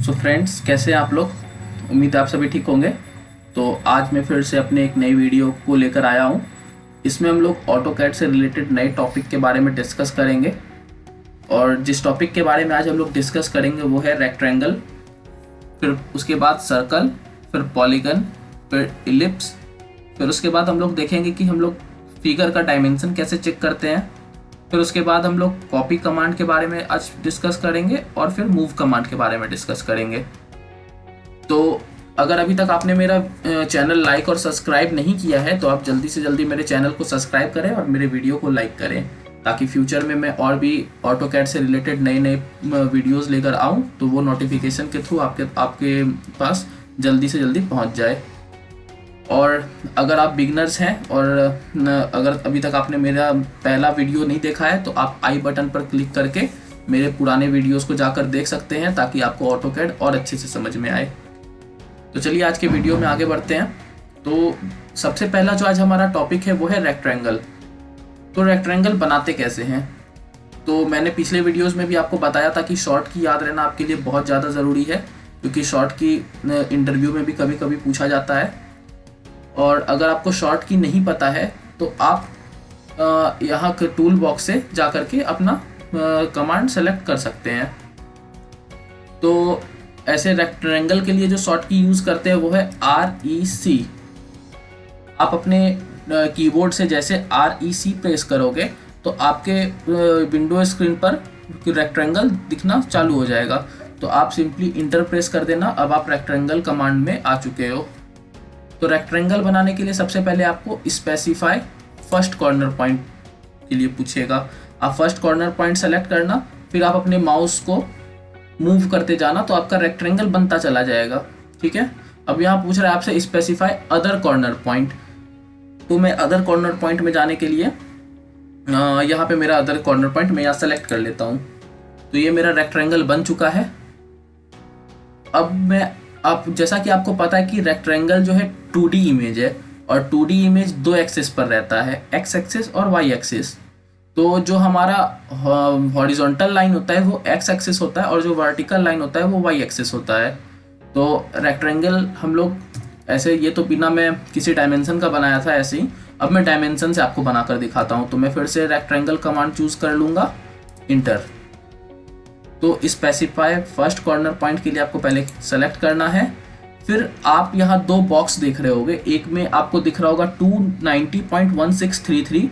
So friends, कैसे हैं आप लोग। उम्मीद है आप सभी ठीक होंगे। तो आज मैं फिर से अपने एक नई वीडियो को लेकर आया हूँ। इसमें हम लोग ऑटोकैड से रिलेटेड नए टॉपिक के बारे में डिस्कस करेंगे। और जिस टॉपिक के बारे में आज हम लोग डिस्कस करेंगे वो है रेक्टेंगल, फिर उसके बाद सर्कल, फिर पॉलीगन, फिर इलिप्स। फिर उसके बाद हम लोग देखेंगे कि हम लोग फिगर का डायमेंशन कैसे चेक करते हैं। फिर उसके बाद हम लोग कॉपी कमांड के बारे में आज डिस्कस करेंगे और फिर मूव कमांड के बारे में डिस्कस करेंगे। तो अगर अभी तक आपने मेरा चैनल लाइक और सब्सक्राइब नहीं किया है तो आप जल्दी से जल्दी मेरे चैनल को सब्सक्राइब करें और मेरे वीडियो को लाइक करें, ताकि फ्यूचर में मैं और भी ऑटोकैड से रिलेटेड नए नए वीडियोस लेकर आऊँ तो वो नोटिफिकेशन के थ्रू आपके पास जल्दी से जल्दी पहुँच जाए। और अगर आप बिगनर्स हैं और अगर अभी तक आपने मेरा पहला वीडियो नहीं देखा है तो आप आई बटन पर क्लिक करके मेरे पुराने वीडियोस को जाकर देख सकते हैं, ताकि आपको ऑटोकैड और अच्छे से समझ में आए। तो चलिए आज के वीडियो में आगे बढ़ते हैं। तो सबसे पहला जो आज हमारा टॉपिक है वो है रेक्टेंगल। तो रेक्टेंगल बनाते कैसे हैं। तो मैंने पिछले वीडियोस में भी आपको बताया था कि शॉर्ट की याद रहना आपके लिए बहुत ज़्यादा ज़रूरी है, क्योंकि शॉर्ट की इंटरव्यू में भी कभी कभी पूछा जाता है। और अगर आपको शॉर्ट की नहीं पता है तो आप यहाँ के टूल बॉक्स से जा कर के अपना कमांड सेलेक्ट कर सकते हैं। तो ऐसे रेक्टेंगल के लिए जो शॉर्ट की यूज़ करते हैं वो है REC। आप अपने कीबोर्ड से जैसे REC प्रेस करोगे तो आपके विंडो स्क्रीन पर रेक्टेंगल दिखना चालू हो जाएगा। तो आप सिंपली इंटर प्रेस कर देना। अब आप रेक्टेंगल कमांड में आ चुके हो। तो रेक्टेंगल बनाने के लिए सबसे पहले आपको स्पेसिफाई फर्स्ट कॉर्नर पॉइंट के लिए पूछेगा। आप फर्स्ट कॉर्नर पॉइंट सेलेक्ट करना, फिर आप अपने माउस को मूव करते जाना तो आपका रेक्टेंगल बनता चला जाएगा। ठीक है। अब यहाँ पूछ रहा है आपसे स्पेसिफाई अदर कॉर्नर पॉइंट। तो मैं अदर कॉर्नर पॉइंट में जाने के लिए यहाँ पे मेरा अदर कॉर्नर पॉइंट मैं यहाँ सेलेक्ट कर लेता हूँ। तो ये मेरा रेक्टेंगल बन चुका है। अब जैसा कि आपको पता है कि रेक्टेंगल जो है 2D इमेज है, और 2D इमेज दो एक्सिस पर रहता है, एक्स एक्सिस और वाई एक्सिस। तो जो हमारा हॉरिजॉन्टल लाइन होता है वो एक्स एक्सिस होता है और जो वर्टिकल लाइन होता है वो वाई एक्सिस होता है। तो रेक्टेंगल हम लोग ऐसे, ये तो बिना मैं किसी डायमेंशन का बनाया था ऐसे ही। अब मैं डायमेंशन से आपको बनाकर दिखाता हूँ। तो मैं फिर से रेक्टेंगल कमांड चूज कर लूँगा, इंटर। तो स्पेसिफाई फर्स्ट कॉर्नर पॉइंट के लिए आपको पहले सेलेक्ट करना है। फिर आप यहाँ दो बॉक्स देख रहे होगे, एक में आपको दिख रहा होगा 290.1633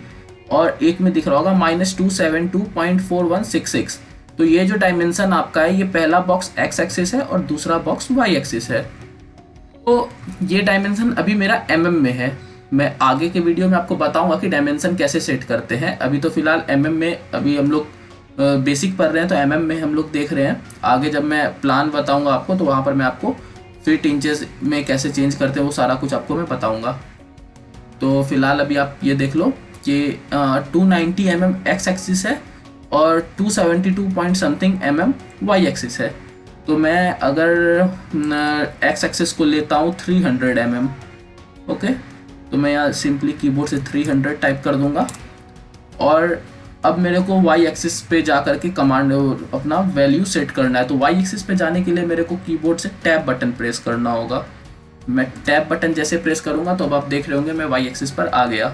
और एक में दिख रहा होगा -272.4166। तो ये जो डायमेंशन आपका है, ये पहला बॉक्स एक्स एक्सिस है और दूसरा बॉक्स वाई एक्सिस है। तो ये डायमेंशन अभी मेरा mm में है। मैं आगे के वीडियो में आपको बताऊंगा कि डायमेंशन कैसे सेट करते हैं। अभी तो फिलहाल mm में अभी हम लोग बेसिक पढ़ रहे हैं, तो mm में हम लोग देख रहे हैं। आगे जब मैं प्लान बताऊंगा आपको तो वहाँ पर मैं आपको फीट इंचेस में कैसे चेंज करते हैं वो सारा कुछ आपको मैं बताऊंगा। तो फिलहाल अभी आप ये देख लो कि 290 mm एक्स एक्सिस है और 272 point something mm Y axis है। तो मैं अगर एक्स एक्सिस को लेता हूँ 300 mm, ओके। तो मैं यहाँ सिंपली कीबोर्ड से 300 टाइप कर दूंगा। और अब मेरे को वाई एक्सिस पे जा करके कमांड अपना वैल्यू सेट करना है। तो वाई एक्सिस पे जाने के लिए मेरे को कीबोर्ड से टैब बटन प्रेस करना होगा। मैं टैब बटन जैसे प्रेस करूंगा तो अब आप देख रहे होंगे मैं वाई एक्सिस पर आ गया।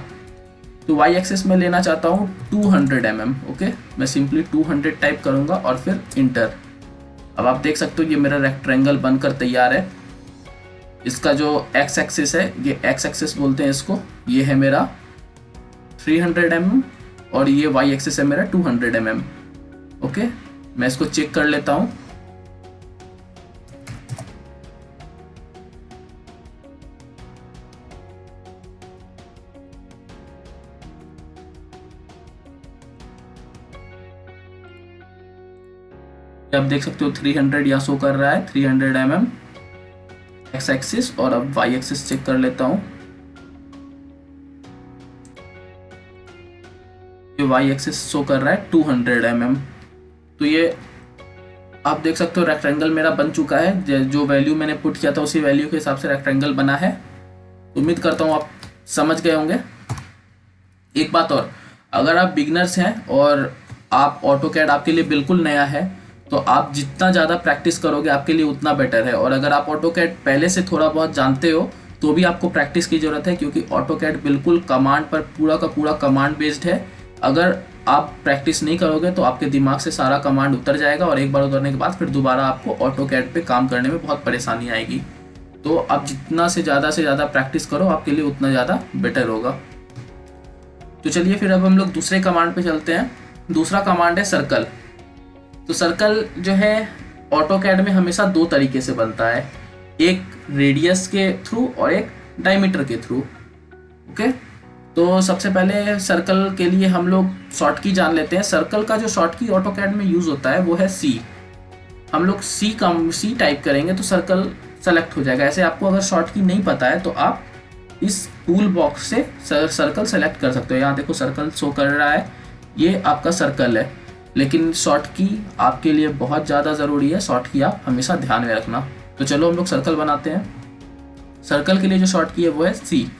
तो वाई एक्सिस में लेना चाहता हूँ 200 mm, ओके। मैं सिंपली 200 टाइप करूंगा और फिर इंटर। अब आप देख सकते हो ये मेरा रेक्टेंगल बनकर तैयार है। इसका जो एक्स एक्सिस है, ये एक्स एक्सिस बोलते हैं इसको, ये है मेरा 300 mm और ये वाई एक्सिस है मेरा 200 mm, ओके। मैं इसको चेक कर लेता हूँ। आप देख सकते हो 300 यहाँ शो कर रहा है, 300 mm एक्स एक्सिस। और अब वाई एक्सिस चेक कर लेता हूँ। वाई एक्सिस शो कर रहा है 200 mm। तो ये आप देख सकते हो रेक्टेंगल मेरा बन चुका है। जो वैल्यू मैंने पुट किया था उसी वैल्यू के हिसाब से रेक्टेंगल बना है। उम्मीद करता हूँ आप समझ गए होंगे। एक बात और, अगर आप बिगनर्स हैं और आप ऑटोकैड आपके लिए बिल्कुल नया है तो आप जितना ज़्यादा प्रैक्टिस करोगे आपके लिए उतना बेटर है। और अगर आप ऑटोकैड पहले से थोड़ा बहुत जानते हो तो भी आपको प्रैक्टिस की ज़रूरत है, क्योंकि ऑटोकैड बिल्कुल कमांड पर पूरा का पूरा कमांड बेस्ड है। अगर आप प्रैक्टिस नहीं करोगे तो आपके दिमाग से सारा कमांड उतर जाएगा और एक बार उतरने के बाद फिर दोबारा आपको ऑटोकैड पे काम करने में बहुत परेशानी आएगी। तो आप जितना से ज़्यादा प्रैक्टिस करो आपके लिए उतना ज़्यादा बेटर होगा। तो चलिए फिर अब हम लोग दूसरे कमांड पे चलते हैं। दूसरा कमांड है सर्कल। तो सर्कल जो है ऑटोकैड में हमेशा दो तरीके से बनता है, एक रेडियस के थ्रू और एक डायमीटर के थ्रू। ओके, तो सबसे पहले सर्कल के लिए हम लोग शॉर्ट की जान लेते हैं। सर्कल का जो शॉर्ट की ऑटोकैड में यूज़ होता है वो है सी। हम लोग सी टाइप करेंगे तो सर्कल सेलेक्ट हो जाएगा। ऐसे आपको अगर शॉर्ट की नहीं पता है तो आप इस टूल बॉक्स से सर्कल सेलेक्ट कर सकते हो। यहाँ देखो सर्कल शो कर रहा है, ये आपका सर्कल है। लेकिन शॉर्ट की आपके लिए बहुत ज़्यादा ज़रूरी है, शॉर्ट की आप हमेशा ध्यान में रखना। तो चलो हम लोग सर्कल बनाते हैं। सर्कल के लिए जो शॉर्ट की है वो है सी।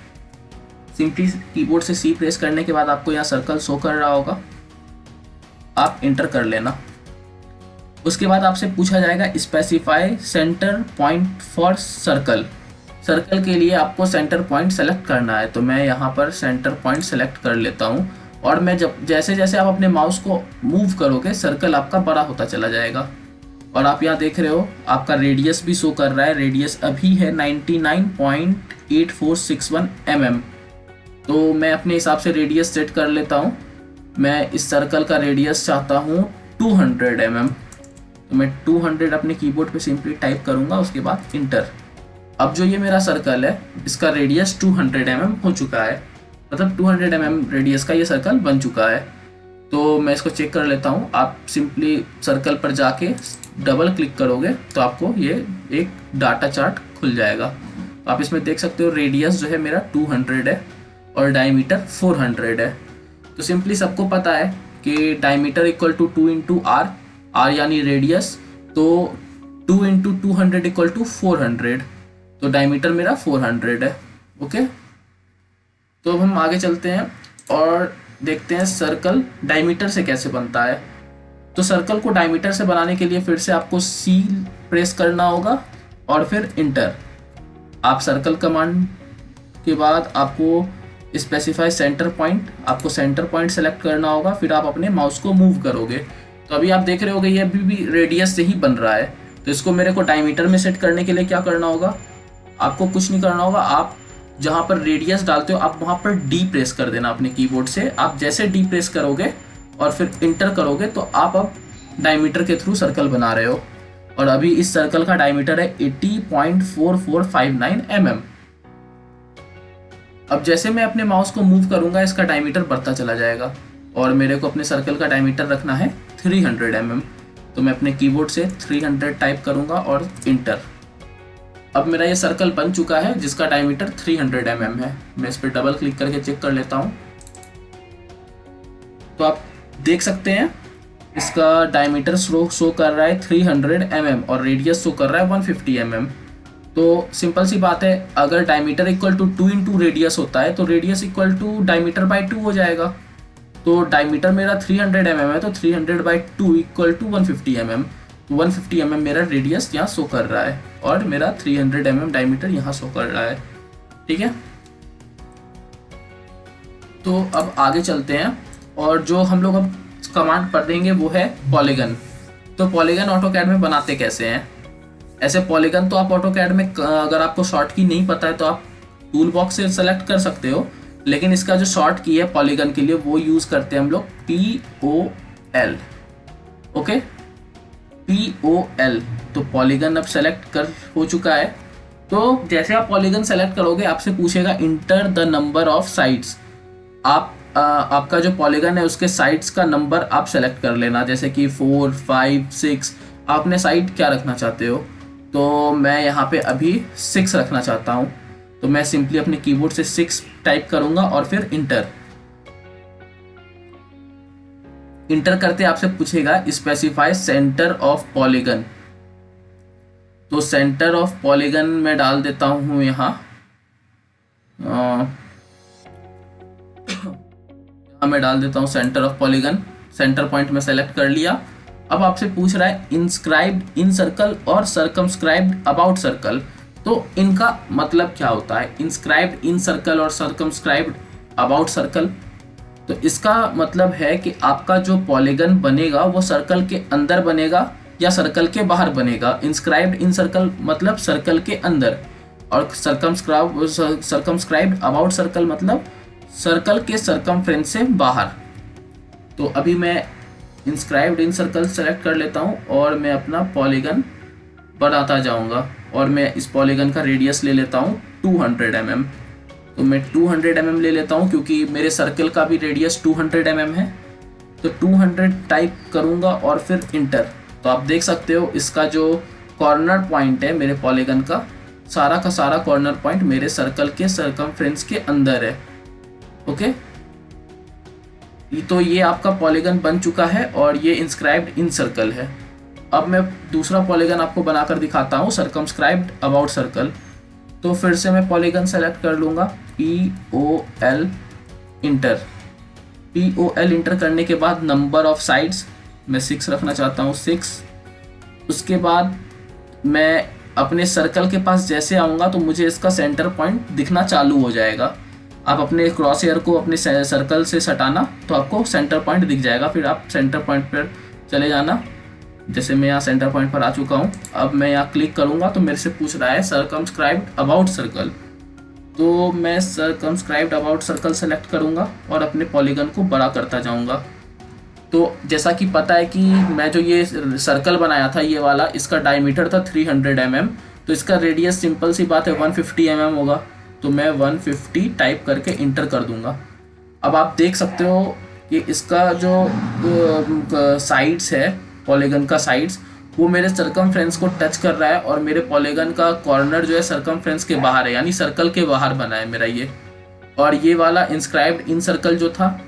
सिंपली कीबोर्ड से सी प्रेस करने के बाद आपको यहाँ सर्कल शो कर रहा होगा, आप इंटर कर लेना। उसके बाद आपसे पूछा जाएगा specify centre point for circle. Circle के लिए आपको सेंटर पॉइंट सेलेक्ट करना है, तो मैं यहाँ पर सेंटर पॉइंट सेलेक्ट कर लेता हूँ। और मैं जैसे जैसे आप अपने माउस को मूव करोगे सर्कल आपका बड़ा होता चला जाएगा। और आप यहाँ देख रहे हो आपका रेडियस भी शो कर रहा है। रेडियस अभी है 99.8461 mm। तो मैं अपने हिसाब से रेडियस सेट कर लेता हूँ। मैं इस सर्कल का रेडियस चाहता हूँ 200 mm। तो मैं 200 अपने कीबोर्ड पे सिंपली टाइप करूँगा, उसके बाद इंटर। अब जो ये मेरा सर्कल है इसका रेडियस 200 mm हो चुका है, मतलब 200 mm रेडियस का ये सर्कल बन चुका है। तो मैं इसको चेक कर लेता हूँ। आप सिंपली सर्कल पर जाके डबल क्लिक करोगे तो आपको ये एक डाटा चार्ट खुल जाएगा। तो आप इसमें देख सकते हो रेडियस जो है मेरा 200 है और डायमीटर 400 है। तो सिंपली सबको पता है कि diameter equal to 2 into R, R यानी रेडियस, तो 2 इंटू 200 इक्वल टू 400। तो डायमीटर मेरा 400 है। ओके, तो अब हम आगे चलते हैं और देखते हैं सर्कल डायमीटर से कैसे बनता है। तो सर्कल को डायमीटर से बनाने के लिए फिर से आपको सी प्रेस करना होगा और फिर इंटर। आप सर्कल कमांड के बाद आपको स्पेसिफाई सेंटर पॉइंट, आपको सेंटर पॉइंट सेलेक्ट करना होगा, फिर आप अपने माउस को मूव करोगे। तो अभी आप देख रहे होगे ये अभी भी रेडियस से ही बन रहा है। तो इसको मेरे को डायमीटर में सेट करने के लिए क्या करना होगा, आपको कुछ नहीं करना होगा। आप जहाँ पर रेडियस डालते हो आप वहाँ पर डी प्रेस कर देना अपने कीबोर्ड से। आप जैसे डी प्रेस करोगे और फिर इंटर करोगे तो आप अब डायमीटर के थ्रू सर्कल बना रहे हो। और अभी इस सर्कल का डायमीटर है 80.4459 mm। अब जैसे मैं अपने माउस को मूव करूंगा इसका डायमीटर बढ़ता चला जाएगा और मेरे को अपने सर्कल का डायमीटर रखना है 300 mm। तो मैं अपने कीबोर्ड से 300 टाइप करूंगा और इंटर। अब मेरा ये सर्कल बन चुका है जिसका डायमीटर 300 mm है। मैं इस पर डबल क्लिक करके चेक कर लेता हूँ। तो आप देख सकते हैं इसका डायमीटर शो कर रहा है 300 mm और रेडियस शो कर रहा है 150 mm। तो सिंपल सी बात है, अगर diameter equal to 2 into radius होता है तो radius equal to diameter by 2 हो जाएगा। तो डायमीटर मेरा 300 mm है, तो 300 बाई 2 इक्वल टू 150 mm। 150 mm मेरा रेडियस यहाँ शो कर रहा है और मेरा 300 mm डायमीटर यहाँ शो कर रहा है। ठीक है, तो अब आगे चलते हैं और जो हम लोग अब कमांड पढ़ेंगे वो है पॉलीगन। तो पॉलीगन ऑटोकैड में बनाते कैसे हैं। ऐसे पॉलीगन तो आप ऑटोकैड में अगर आपको शॉर्ट की नहीं पता है तो आप टूल बॉक्स से सेलेक्ट कर सकते हो, लेकिन इसका जो शॉर्ट की है पॉलीगन के लिए वो यूज़ करते हैं हम लोग POL। Okay, POL। तो पॉलीगन अब सेलेक्ट कर हो चुका है। तो जैसे आप पॉलीगन सेलेक्ट करोगे आपसे पूछेगा enter the number of sides. आपका जो पॉलीगन है उसके साइड्स का नंबर आप सेलेक्ट कर लेना, जैसे कि 4, 5, 6। आपने साइड क्या रखना चाहते हो, तो मैं यहाँ पे अभी 6 रखना चाहता हूँ। तो मैं सिंपली अपने कीबोर्ड से 6 टाइप करूँगा और फिर इंटर। इंटर करते आपसे पूछेगा स्पेसिफाई सेंटर ऑफ पॉलीगन। तो सेंटर ऑफ पॉलीगन में डाल देता हूँ यहाँ मैं डाल देता हूँ centre of polygon. Centre point में सेलेक्ट कर लिया। अब आपसे पूछ रहा है इंस्क्राइब्ड इन सर्कल और सर्कमस्क्राइब्ड अबाउट सर्कल, तो इनका मतलब क्या होता है, इंस्क्राइब्ड इन सर्कल और सर्कमस्क्राइब्ड अबाउट सर्कल। तो इसका मतलब है कि आपका जो पॉलीगन बनेगा वो सर्कल के अंदर बनेगा या सर्कल के बाहर बनेगा। इंस्क्राइब्ड इन सर्कल मतलब सर्कल के अंदर, और सर्कमस्क्राइब्ड अबाउट सर्कल मतलब सर्कल के सर्कमफ्रेंस से बाहर। तो अभी मैं इंस्क्राइब्ड इन सर्कल सेलेक्ट कर लेता हूँ और मैं अपना पॉलीगन बनाता जाऊँगा, और मैं इस पॉलीगन का रेडियस ले लेता हूँ 200 mm। तो मैं 200 mm ले लेता हूँ क्योंकि मेरे सर्कल का भी रेडियस 200 mm है। तो 200 टाइप करूँगा और फिर इंटर। तो आप देख सकते हो इसका जो कॉर्नर पॉइंट है मेरे पॉलीगन का सारा कॉर्नर पॉइंट मेरे सर्कल के सर्कमफ्रेंस के अंदर है। ओके, तो ये आपका पॉलीगन बन चुका है और ये इंस्क्राइब्ड इन सर्कल है। अब मैं दूसरा पॉलीगन आपको बनाकर दिखाता हूँ, सर्कमस्क्राइब्ड अबाउट सर्कल। तो फिर से मैं पॉलीगन सेलेक्ट कर लूँगा, POL इंटर। POL इंटर करने के बाद नंबर ऑफ साइड्स मैं 6 रखना चाहता हूँ, 6। उसके बाद मैं अपने सर्कल के पास जैसे आऊँगा तो मुझे इसका सेंटर पॉइंट दिखना चालू हो जाएगा। आप अपने क्रॉस हेयर को अपने सर्कल से सटाना तो आपको सेंटर पॉइंट दिख जाएगा, फिर आप सेंटर पॉइंट पर चले जाना। जैसे मैं यहाँ सेंटर पॉइंट पर आ चुका हूँ, अब मैं यहाँ क्लिक करूँगा तो मेरे से पूछ रहा है सर्कमस्क्राइब्ड अबाउट सर्कल। तो मैं सर्कमस्क्राइब्ड अबाउट सर्कल सेलेक्ट करूँगा और अपने पॉलीगन को बड़ा करता जाऊँगा। तो जैसा कि पता है कि मैं जो ये सर्कल बनाया था ये वाला, इसका डायमीटर था 300 mm, तो इसका रेडियस सिंपल सी बात है 150 mm होगा। तो मैं 150 टाइप करके इंटर कर दूंगा। अब आप देख सकते हो कि इसका जो साइड्स है, पॉलीगन का साइड्स, वो मेरे सर्कमफ्रेंस को टच कर रहा है और मेरे पॉलीगन का कॉर्नर जो है सर्कमफ्रेंस के बाहर है, यानी सर्कल के बाहर बना है मेरा ये। और ये वाला इंस्क्राइब्ड इन सर्कल जो था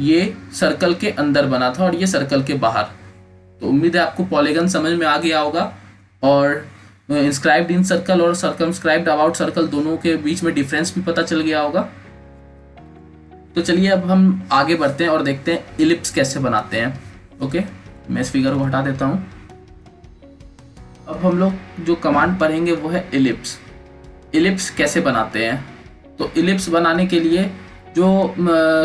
ये सर्कल के अंदर बना था और ये सर्कल के बाहर। तो उम्मीद है आपको पॉलीगन समझ में आ गया होगा और इंस्क्राइब्ड इन सर्कल और सर्कमस्क्राइब्ड अबाउट सर्कल दोनों के बीच में डिफरेंस भी पता चल गया होगा। तो चलिए अब हम आगे बढ़ते हैं और देखते हैं इलिप्स कैसे बनाते हैं। ओके, मैं इस फिगर को हटा देता हूँ। अब हम लोग जो कमांड पढ़ेंगे वो है इलिप्स। इलिप्स कैसे बनाते हैं, तो इलिप्स बनाने के लिए जो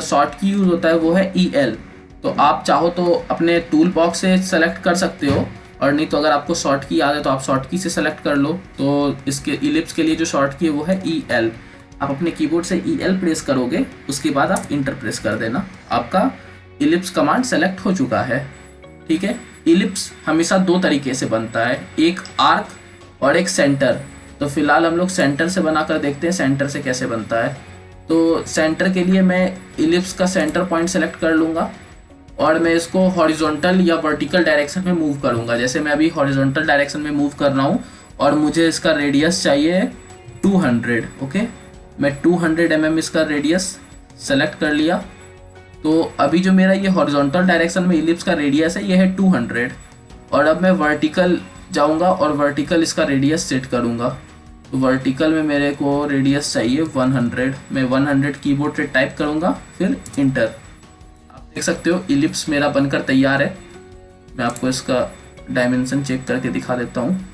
शॉर्ट की यूज होता है वो है EL। तो आप चाहो तो अपने टूल बॉक्स से सेलेक्ट कर सकते हो, और नहीं तो अगर आपको शॉर्ट की याद है तो आप शॉर्ट की से सेलेक्ट कर लो। तो इसके इलिप्स के लिए जो शॉर्ट की है वो है EL। आप अपने कीबोर्ड से EL प्रेस करोगे, उसके बाद आप इंटर प्रेस कर देना, आपका इलिप्स कमांड सेलेक्ट हो चुका है। ठीक है, इलिप्स हमेशा दो तरीके से बनता है, एक आर्क और एक सेंटर। तो फिलहाल हम लोग सेंटर से बनाकर देखते हैं सेंटर से कैसे बनता है। तो सेंटर के लिए मैं इलिप्स का सेंटर पॉइंट सेलेक्ट कर लूँगा और मैं इसको हॉरिजॉन्टल या वर्टिकल डायरेक्शन में मूव करूँगा। जैसे मैं अभी हॉरिजॉन्टल डायरेक्शन में मूव कर रहा हूँ और मुझे इसका रेडियस चाहिए 200। ओके, मैं 200 mm इसका रेडियस सेलेक्ट कर लिया। तो अभी जो मेरा ये हॉरिजॉन्टल डायरेक्शन में इलिप्स का रेडियस है ये है 200, और अब मैं वर्टिकल जाऊँगा और वर्टिकल इसका रेडियस सेट करूँगा। तो वर्टिकल में मेरे को रेडियस चाहिए 100। मैं 100 कीबोर्ड से टाइप करूँगा, फिर इंटर। आप देख सकते हो इलिप्स मेरा बनकर तैयार है। मैं आपको इसका डायमेंशन चेक करके दिखा देता हूँ।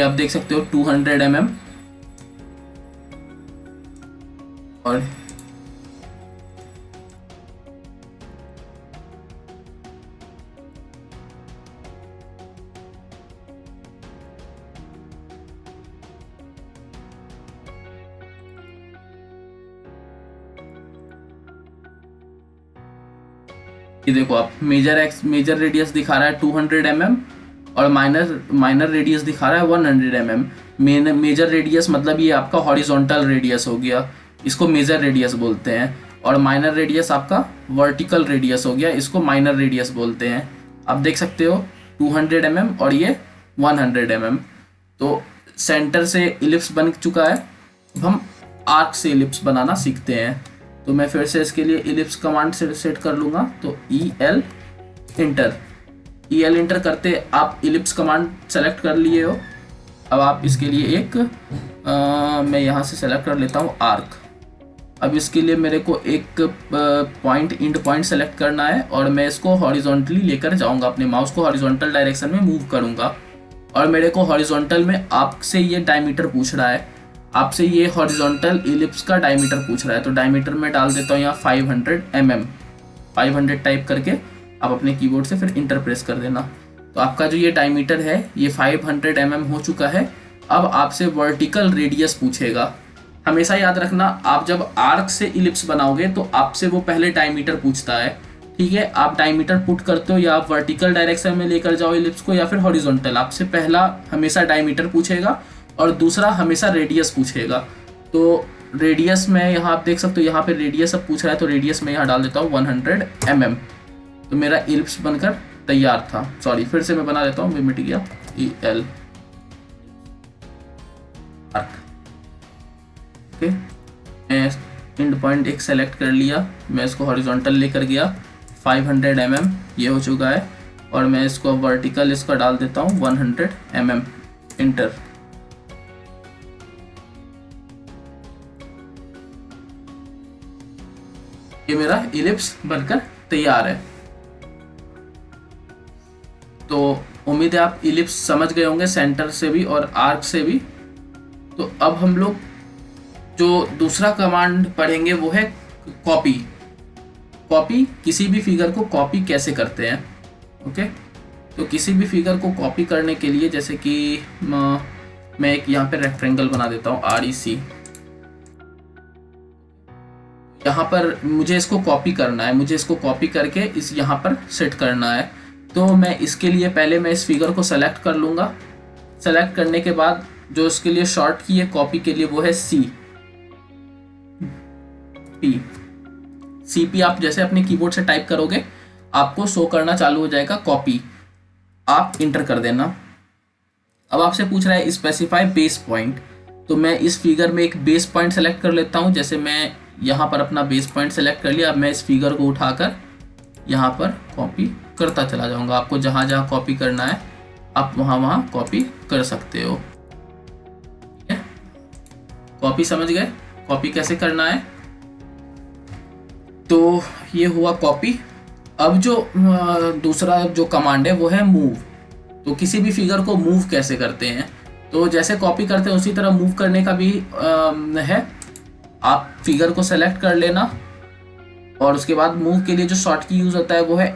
आप देख सकते हो 200 mm और ये देखो आप मेजर रेडियस दिखा रहा है 200 mm और माइनर रेडियस दिखा रहा है 100 mm। मेजर रेडियस मतलब ये आपका हॉरिजॉन्टल रेडियस हो गया, इसको मेजर रेडियस बोलते हैं, और माइनर रेडियस आपका वर्टिकल रेडियस हो गया, इसको माइनर रेडियस बोलते हैं। आप देख सकते हो 200 mm और ये 100 mm। तो सेंटर से इलिप्स बन चुका है। अब हम आर्क से इलिप्स बनाना सीखते हैं। तो मैं फिर से इसके लिए इलिप्स कमांड से सेट कर लूँगा। तो EL इंटर। EL इंटर करते आप इलिप्स कमांड सेलेक्ट कर लिए हो। अब आप इसके लिए एक मैं यहाँ से सेलेक्ट कर लेता हूँ आर्क। अब इसके लिए मेरे को एक पॉइंट इंड पॉइंट सेलेक्ट करना है और मैं इसको हॉरिजॉन्टली लेकर जाऊंगा, अपने माउस को हॉरिजॉन्टल डायरेक्शन में मूव करूंगा। और मेरे को हॉरिजॉन्टल में आपसे ये डायमीटर पूछ रहा है, आपसे ये हॉरिजॉन्टल इलिप्स का डायमीटर पूछ रहा है। तो डायमीटर में डाल देता हूँ यहाँ 500 mm, 500 टाइप करके आप अपने कीबोर्ड से फिर इंटर प्रेस कर देना। तो आपका जो ये डायमीटर है ये 500 mm हो चुका है। अब आपसे वर्टिकल रेडियस पूछेगा। हमेशा याद रखना, आप जब आर्क से इलिप्स बनाओगे तो आपसे वो पहले डायमीटर पूछता है, ठीक है। आप डायमीटर पुट करते हो या आप वर्टिकल डायरेक्शन में लेकर जाओ इलिप्स को या फिर हॉरिजॉन्टल, आपसे पहला हमेशा डायमीटर पूछेगा और दूसरा हमेशा रेडियस पूछेगा। तो रेडियस में यहाँ आप देख सकते हो, यहाँ पे रेडियस अब पूछ रहा है तो रेडियस में यहाँ डाल देता हूँ 100 mm। तो मेरा इलिप्स बनकर तैयार था। सॉरी, फिर से मैं बना देता हूँ, मिट गया EL आर्क। ओके, मैं एंड पॉइंट एक सेलेक्ट कर लिया, मैं इसको हॉरिजॉन्टल लेकर गया 500 mm ये हो चुका है। और मैं इसको वर्टिकल इसका डाल देता हूँ 100 mm, इंटर। ये मेरा इलिप्स बनकर तैयार है। तो उम्मीद है आप इलिप्स समझ गए होंगे, सेंटर से भी और आर्क से भी। तो अब हम लोग जो दूसरा कमांड पढ़ेंगे वो है कॉपी। कॉपी, किसी भी फिगर को कॉपी कैसे करते हैं। ओके, तो किसी भी फिगर को कॉपी करने के लिए, जैसे कि मैं एक यहाँ पे रेक्टेंगल बना देता हूँ REC। यहाँ पर मुझे इसको कॉपी करना है, मुझे इसको कॉपी करके इस यहाँ पर सेट करना है। तो मैं इसके लिए पहले मैं इस फिगर को सेलेक्ट कर लूँगा। सेलेक्ट करने के बाद जो इसके लिए शॉर्ट की है कॉपी के लिए वो है CP। आप जैसे अपने कीबोर्ड से टाइप करोगे आपको शो करना चालू हो जाएगा कॉपी, आप इंटर कर देना। अब आपसे पूछ रहा है स्पेसिफाई बेस पॉइंट। तो मैं इस फिगर में एक बेस पॉइंट सेलेक्ट कर लेता हूँ। जैसे मैं यहाँ पर अपना बेस पॉइंट सेलेक्ट कर लिया। अब मैं इस फिगर को उठाकर यहाँ पर कॉपी करता चला जाऊँगा। आपको जहाँ जहाँ कॉपी करना है आप वहाँ वहाँ कॉपी कर सकते हो। कॉपी समझ गए, कॉपी कैसे करना है। तो ये हुआ कॉपी। अब जो दूसरा जो कमांड है वो है मूव। तो किसी भी फिगर को मूव कैसे करते हैं, तो जैसे कॉपी करते हैं उसी तरह मूव करने का भी है। आप फिगर को सेलेक्ट कर लेना और उसके बाद मूव के लिए जो शॉर्ट की यूज होता है वो है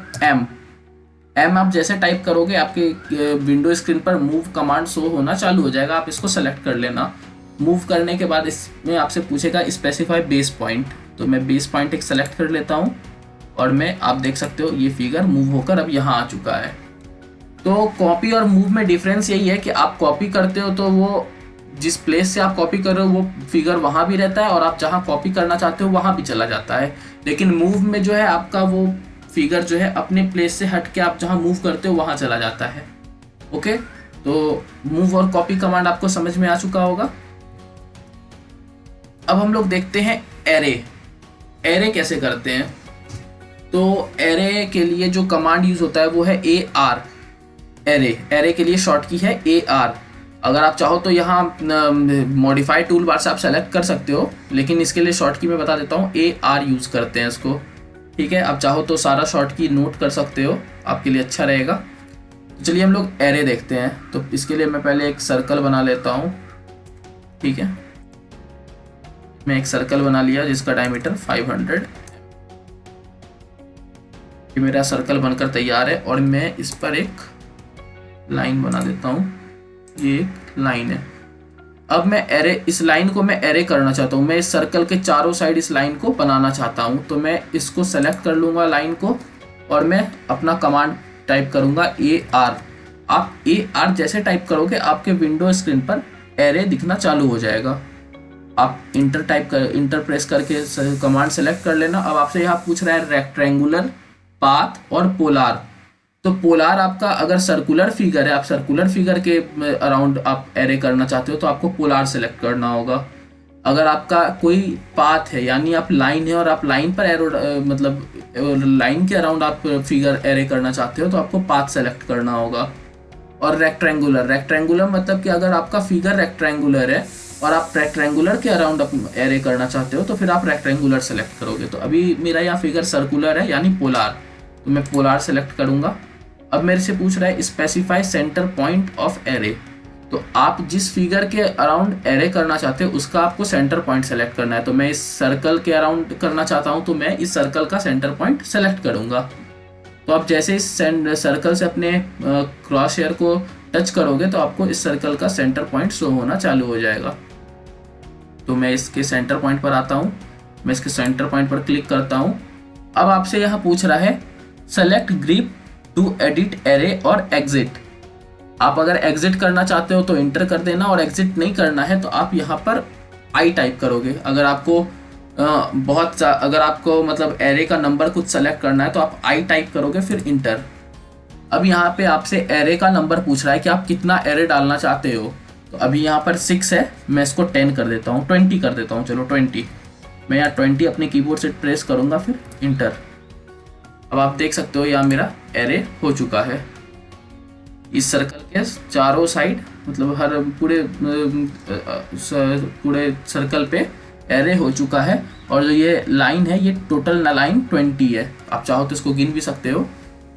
M। आप जैसे टाइप करोगे आपके विंडो स्क्रीन पर मूव कमांड शो होना चालू हो जाएगा। आप इसको सेलेक्ट कर लेना। मूव करने के बाद इसमें आपसे पूछेगा स्पेसिफाई बेस पॉइंट। तो मैं बेस पॉइंट एक सेलेक्ट कर लेता हूँ और मैं, आप देख सकते हो ये फिगर मूव होकर अब यहाँ आ चुका है। तो कॉपी और मूव में डिफरेंस यही है कि आप कॉपी करते हो तो वो जिस प्लेस से आप कॉपी कर रहे हो वो फिगर वहाँ भी रहता है और आप जहाँ कॉपी करना चाहते हो वहाँ भी चला जाता है। लेकिन मूव में जो है आपका वो फिगर जो है अपने प्लेस से हट के आप जहाँ मूव करते हो वहाँ चला जाता है। ओके, तो मूव और कॉपी कमांड आपको समझ में आ चुका होगा। अब हम लोग देखते हैं एरे। एरे कैसे करते हैं। तो एरे के लिए जो कमांड यूज होता है वो है AR। एरे के लिए शॉर्ट की है AR। अगर आप चाहो तो यहाँ मॉडिफाई टूल बार से आप सेलेक्ट कर सकते हो, लेकिन इसके लिए शॉर्ट की मैं बता देता हूँ AR यूज करते हैं इसको। ठीक है, आप चाहो तो सारा शॉर्ट की नोट कर सकते हो, आपके लिए अच्छा रहेगा। तो चलिए हम लोग एरे देखते हैं। तो इसके लिए मैं पहले एक सर्कल बना लेता हूँ। ठीक है, मैं एक सर्कल बना लिया जिसका डायमीटर 500। ये मेरा सर्कल बनकर तैयार है और मैं इस पर एक लाइन बना देता हूँ। ये एक लाइन है। अब मैं एरे, इस लाइन को मैं एरे करना चाहता हूँ। मैं इस सर्कल के चारों साइड इस लाइन को बनाना चाहता हूँ। तो मैं इसको सेलेक्ट कर लूँगा लाइन को और मैं अपना कमांड टाइप करूँगा AR। आप AR जैसे टाइप करोगे आपके विंडो स्क्रीन पर एरे दिखना चालू हो जाएगा। आप इंटर प्रेस करके कमांड सेलेक्ट कर लेना। अब आपसे यहाँ पूछ रहा है रेक्टेंगुलर, पाथ और पोलार। तो पोलार आपका अगर सर्कुलर फिगर है, आप सर्कुलर फिगर के अराउंड आप एरे करना चाहते हो तो आपको पोलार सेलेक्ट करना होगा। अगर आपका कोई पाथ है यानी आप लाइन है और आप लाइन पर एरो मतलब लाइन के अराउंड आप फिगर एरे करना चाहते हो तो आपको पाथ सेलेक्ट करना होगा। और रेक्टेंगुलर। रेक्टेंगुलर मतलब कि अगर आपका फिगर रेक्टेंगुलर है और आप रेक्टेंगुलर के अराउंड एरे करना चाहते हो तो फिर आप रेक्टेंगुलर सेलेक्ट करोगे। तो अभी मेरा यहाँ फिगर सर्कुलर है यानी पोलार, तो मैं पोलार सेलेक्ट करूंगा। अब मेरे से पूछ रहा है specify centre point of array. तो आप जिस फिगर के अराउंड एरे करना चाहते हो उसका आपको सेंटर पॉइंट सेलेक्ट करना है। तो मैं इस सर्कल के अराउंड करना चाहता हूं तो मैं इस सर्कल का सेंटर पॉइंट सेलेक्ट करूंगा। तो आप जैसे इस सर्कल से अपने क्रॉस हेयर को टच करोगे तो आपको इस सर्कल का सेंटर पॉइंट शो होना चालू हो जाएगा। तो मैं इसके सेंटर पॉइंट पर आता हूँ, मैं इसके सेंटर पॉइंट पर क्लिक करता हूँ। अब आपसे यहाँ पूछ रहा है select grip to edit array और एग्जिट। आप अगर एग्जिट करना चाहते हो तो इंटर कर देना, और एग्जिट नहीं करना है तो आप यहाँ पर आई टाइप करोगे। अगर आपको अगर आपको मतलब एरे का नंबर कुछ सेलेक्ट करना है तो आप आई टाइप करोगे फिर इंटर। अब यहाँ पे आपसे एरे का नंबर पूछ रहा है कि आप कितना एरे डालना चाहते हो। तो अभी यहाँ पर 6 है, मैं इसको 10 कर देता हूँ, 20 कर देता हूँ, चलो 20। मैं यहाँ 20 अपने कीबोर्ड से प्रेस करूँगा फिर इंटर। अब आप देख सकते हो यहाँ मेरा एरे हो चुका है। इस सर्कल के चारों साइड मतलब हर पूरे सर्कल पे एरे हो चुका है। और जो ये लाइन है ये टोटल लाइन 20 है। आप चाहो तो इसको गिन भी सकते हो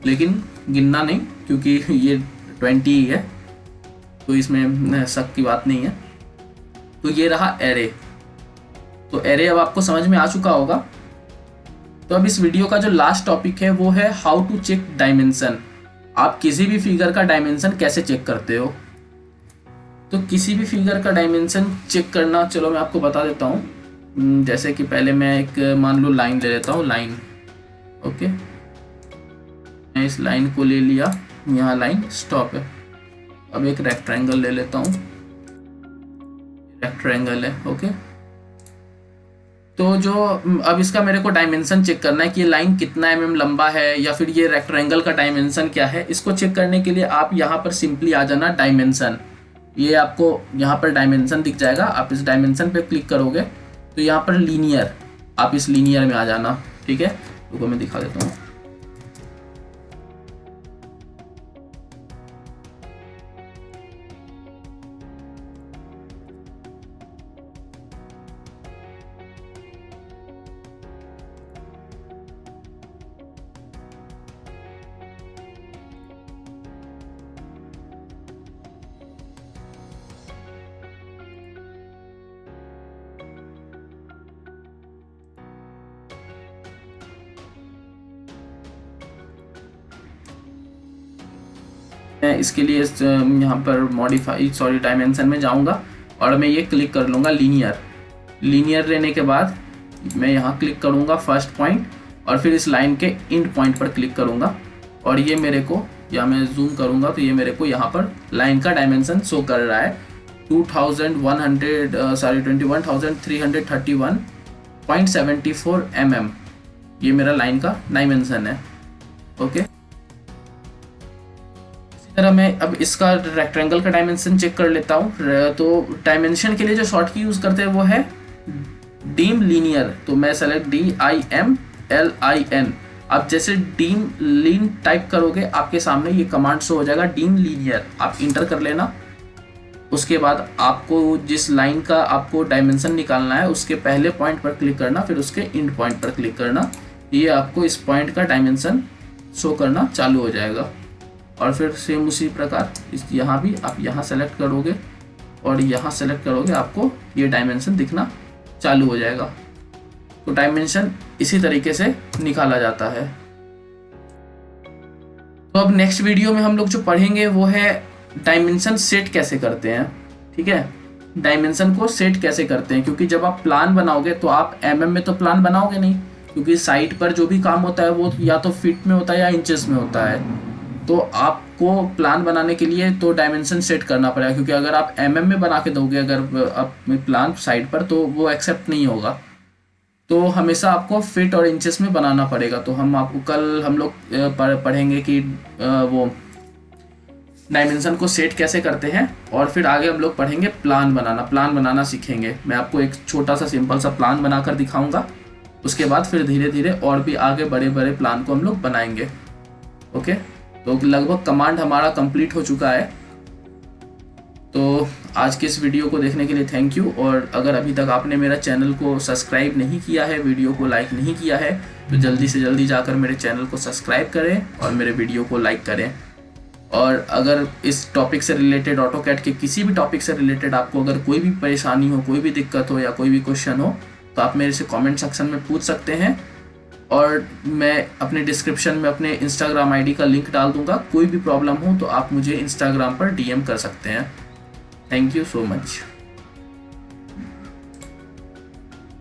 लेकिन गिनना नहीं क्योंकि ये 20 ही है, तो इसमें शक की बात नहीं है। तो ये रहा एरे। तो एरे अब आपको समझ में आ चुका होगा। तो अब इस वीडियो का जो लास्ट टॉपिक है वो है हाउ टू चेक डायमेंशन। आप किसी भी फिगर का डायमेंशन कैसे चेक करते हो। तो किसी भी फिगर का डायमेंशन चेक करना, चलो मैं आपको बता देता हूँ। जैसे कि पहले मैं एक मान लो लाइन ले लेता हूँ, लाइन। ओके, मैं इस लाइन को ले लिया, यहाँ लाइन स्टॉप है। अब एक रेक्टेंगल ले लेता हूँ, रेक्टेंगल है। ओके, तो जो अब इसका मेरे को डायमेंशन चेक करना है कि ये लाइन कितना mm लंबा है या फिर ये रेक्टेंगल का डायमेंशन क्या है। इसको चेक करने के लिए आप यहाँ पर सिंपली आ जाना डायमेंशन। ये आपको यहाँ पर डायमेंशन दिख जाएगा, आप इस डायमेंशन पे क्लिक करोगे तो यहाँ पर लीनियर, आप इस लीनियर में आ जाना। ठीक है, रुको मैं दिखा देता हूँ। मैं इसके लिए यहाँ पर मॉडिफाई डायमेंशन में जाऊँगा और मैं ये क्लिक कर लूँगा लीनियर। लीनियर लेने के बाद मैं यहाँ क्लिक करूँगा फर्स्ट पॉइंट और फिर इस लाइन के एंड पॉइंट पर क्लिक करूँगा और ये मेरे को, या मैं जूम करूँगा तो ये मेरे को यहाँ पर लाइन का डायमेंशन शो कर रहा है 2131.331.74 mm। ये मेरा लाइन का डायमेंशन है। ओके, तरह मैं अब इसका रेक्टेंगल का डायमेंशन चेक कर लेता हूँ। तो डायमेंशन के लिए जो शॉर्ट की यूज करते हैं वो है डीम लीनियर। तो मैं सेलेक्ट DIMLIN। आप जैसे डीम लीन टाइप करोगे आपके सामने ये कमांड शो हो जाएगा डीम लीनियर, आप इंटर कर लेना। उसके बाद आपको जिस लाइन का आपको डायमेंशन निकालना है उसके पहले पॉइंट पर क्लिक करना, फिर उसके एंड पॉइंट पर क्लिक करना। ये आपको इस पॉइंट का डायमेंशन शो करना चालू हो जाएगा। और फिर सेम उसी प्रकार यहाँ भी आप यहाँ सेलेक्ट करोगे और यहाँ सेलेक्ट करोगे, आपको ये डायमेंशन दिखना चालू हो जाएगा। तो डायमेंशन इसी तरीके से निकाला जाता है। तो अब नेक्स्ट वीडियो में हम लोग जो पढ़ेंगे वो है डायमेंशन सेट कैसे करते हैं। ठीक है, डायमेंशन को सेट कैसे करते हैं, क्योंकि जब आप प्लान बनाओगे तो आप mm में तो प्लान बनाओगे नहीं, क्योंकि साइट पर जो भी काम होता है वो या तो फीट में होता है या इंचेस में होता है। तो आपको प्लान बनाने के लिए तो डायमेंशन सेट करना पड़ेगा, क्योंकि अगर आप mm में बना के दोगे अगर आप प्लान साइट पर तो वो एक्सेप्ट नहीं होगा। तो हमेशा आपको फिट और इंचेस में बनाना पड़ेगा। तो हम आपको कल हम लोग पढ़ेंगे कि वो डायमेंशन को सेट कैसे करते हैं और फिर आगे हम लोग पढ़ेंगे प्लान बनाना सीखेंगे। मैं आपको एक छोटा सा सिंपल सा प्लान बनाकर दिखाऊंगा, उसके बाद फिर धीरे धीरे और भी आगे बड़े बड़े प्लान को हम लोग बनाएंगे। ओके, तो तो लगभग कमांड हमारा कंप्लीट हो चुका है। तो आज के इस वीडियो को देखने के लिए थैंक यू। और अगर अभी तक आपने मेरा चैनल को सब्सक्राइब नहीं किया है, वीडियो को लाइक नहीं किया है, तो जल्दी से जल्दी जाकर मेरे चैनल को सब्सक्राइब करें और मेरे वीडियो को लाइक करें। और अगर इस टॉपिक से रिलेटेड, ऑटोकैड के किसी भी टॉपिक से रिलेटेड आपको अगर कोई भी परेशानी हो, कोई भी दिक्कत हो या कोई भी क्वेश्चन हो, तो आप मेरे से कमेंट सेक्शन में पूछ सकते हैं। और मैं अपने डिस्क्रिप्शन में अपने इंस्टाग्राम आईडी का लिंक डाल दूंगा। कोई भी प्रॉब्लम हो तो आप मुझे इंस्टाग्राम पर डीएम कर सकते हैं। Thank you so much.